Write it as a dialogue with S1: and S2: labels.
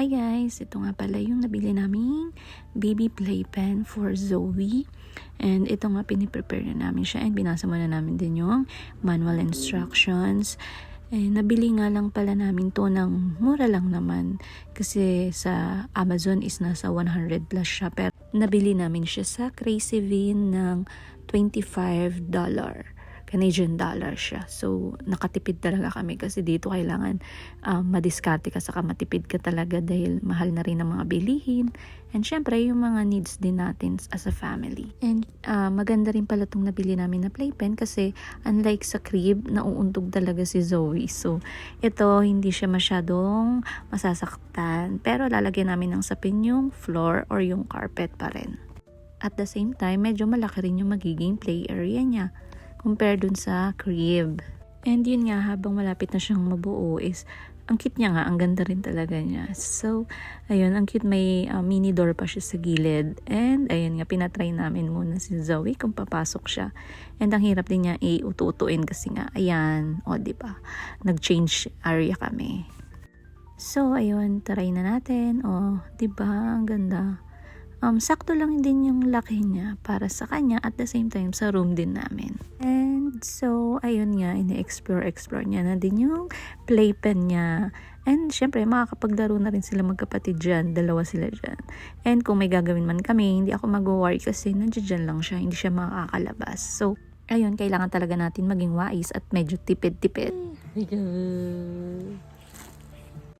S1: Hi guys, ito nga pala yung nabili naming baby playpen for Zoe. And ito nga piniprepare na namin siya and binasa muna namin din yung manual instructions. Nabili nga lang pala namin to ng mura lang naman kasi sa Amazon is nasa 100 plus siya, pero nabili namin siya sa Crazy Bean ng $25. Canadian dollar siya. So, nakatipid talaga kami kasi dito kailangan madiskarte ka saka matipid ka talaga dahil mahal na rin ang mga bilihin. And syempre, yung mga needs din natin as a family. And maganda rin pala itong nabili namin na playpen kasi unlike sa crib, nauuntog talaga si Zoe. So, ito hindi siya masyadong masasaktan. Pero lalagyan namin ng sapin yung floor or yung carpet pa rin. At the same time, medyo malaki rin yung magiging play area niya compare dun sa crib. And yun nga, habang malapit na siyang mabuo is, ang cute niya nga, ang ganda rin talaga niya. So, ayun, ang cute, may mini door pa siya sa gilid. And ayun nga, pinatry namin muna si Zoe kung papasok siya. And ang hirap din niya i-utu-utuin kasi nga, ayan, o diba, nag-change area kami. So, ayun, try na natin. O, diba, ang ganda. Sakto lang din yung laki niya para sa kanya at the same time sa room din namin. And so, ayun nga, ini-explore niya na din yung playpen niya. And syempre, makakapaglaro na rin sila magkapatid dyan. Dalawa sila dyan. And kung may gagawin man kami, hindi ako mag-worry kasi nandiyan lang siya. Hindi siya makakalabas. So, ayun, kailangan talaga natin maging wise at medyo tipid-tipid.